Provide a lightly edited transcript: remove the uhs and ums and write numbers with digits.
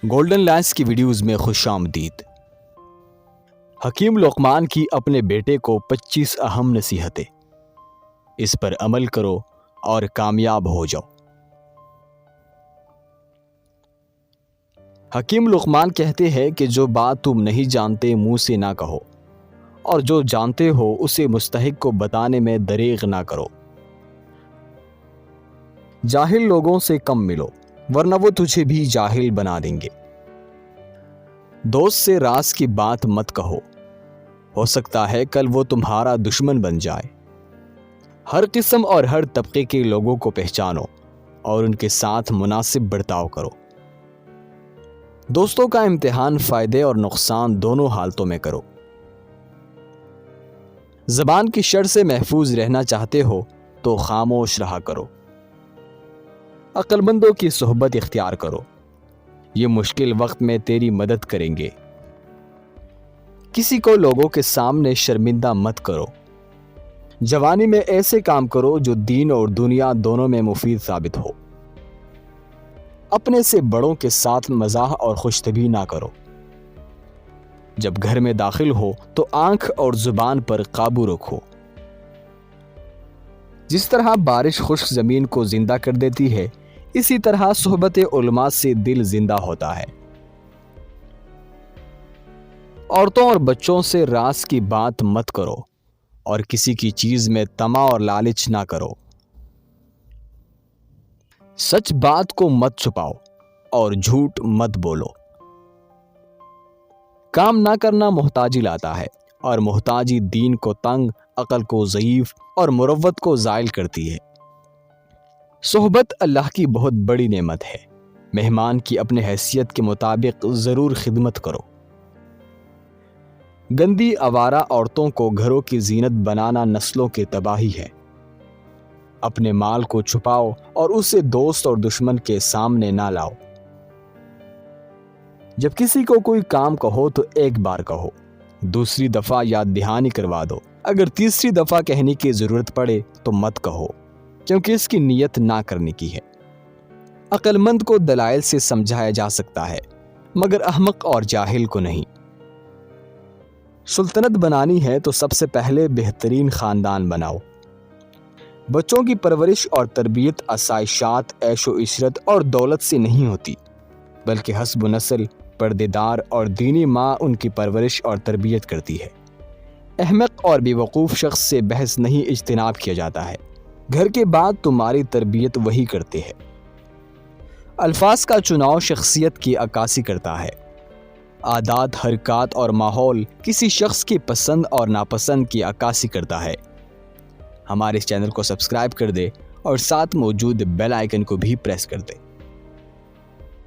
Golden lens کی videos میں خوش آمدید۔ حکیم لقمان کی اپنے بیٹے کو 25 اہم نصیحتیں، اس پر عمل کرو اور کامیاب ہو جاؤ۔ حکیم لقمان کہتے ہیں کہ جو بات تم نہیں جانتے منہ سے نہ کہو، اور جو جانتے ہو اسے مستحق کو بتانے میں دریغ نہ کرو۔ جاہل لوگوں سے کم ملو، ورنہ وہ تجھے بھی جاہل بنا دیں گے۔ دوست سے راز کی بات مت کہو، ہو سکتا ہے کل وہ تمہارا دشمن بن جائے۔ ہر قسم اور ہر طبقے کے لوگوں کو پہچانو اور ان کے ساتھ مناسب برتاؤ کرو۔ دوستوں کا امتحان فائدے اور نقصان دونوں حالتوں میں کرو۔ زبان کی شر سے محفوظ رہنا چاہتے ہو تو خاموش رہا کرو۔ عقل مندوں کی صحبت اختیار کرو، یہ مشکل وقت میں تیری مدد کریں گے۔ کسی کو لوگوں کے سامنے شرمندہ مت کرو۔ جوانی میں ایسے کام کرو جو دین اور دنیا دونوں میں مفید ثابت ہو۔ اپنے سے بڑوں کے ساتھ مزاح اور خوش طبعی نہ کرو۔ جب گھر میں داخل ہو تو آنکھ اور زبان پر قابو رکھو۔ جس طرح بارش خشک زمین کو زندہ کر دیتی ہے، اسی طرح صحبت علماء سے دل زندہ ہوتا ہے۔ عورتوں اور بچوں سے راز کی بات مت کرو اور کسی کی چیز میں طمع اور لالچ نہ کرو۔ سچ بات کو مت چھپاؤ اور جھوٹ مت بولو۔ کام نہ کرنا محتاجی لاتا ہے، اور محتاجی دین کو تنگ، عقل کو ضعیف اور مروت کو زائل کرتی ہے۔ صحبت اللہ کی بہت بڑی نعمت ہے۔ مہمان کی اپنے حیثیت کے مطابق ضرور خدمت کرو۔ گندی آوارہ عورتوں کو گھروں کی زینت بنانا نسلوں کی تباہی ہے۔ اپنے مال کو چھپاؤ اور اسے دوست اور دشمن کے سامنے نہ لاؤ۔ جب کسی کو کوئی کام کہو تو ایک بار کہو، دوسری دفعہ یاد دہانی کروا دو۔ اگر تیسری دفعہ کہنے کی ضرورت پڑے تو مت کہو، کیونکہ اس کی نیت نہ کرنے کی ہے۔ عقل مند کو دلائل سے سمجھایا جا سکتا ہے، مگر احمق اور جاہل کو نہیں۔ سلطنت بنانی ہے تو سب سے پہلے بہترین خاندان بناؤ۔ بچوں کی پرورش اور تربیت آسائشات، عیش و عشرت اور دولت سے نہیں ہوتی، بلکہ حسب نسل، پردے دار اور دینی ماں ان کی پرورش اور تربیت کرتی ہے۔ احمق اور بیوقوف شخص سے بحث نہیں اجتناب کیا جاتا ہے۔ گھر کے بعد تمہاری تربیت وہی کرتے ہیں۔ الفاظ کا چناؤ شخصیت کی عکاسی کرتا ہے۔ عادات، حرکات اور ماحول کسی شخص کی پسند اور ناپسند کی عکاسی کرتا ہے۔ ہمارے اس چینل کو سبسکرائب کر دے اور ساتھ موجود بیل آئیکن کو بھی پریس کر دے۔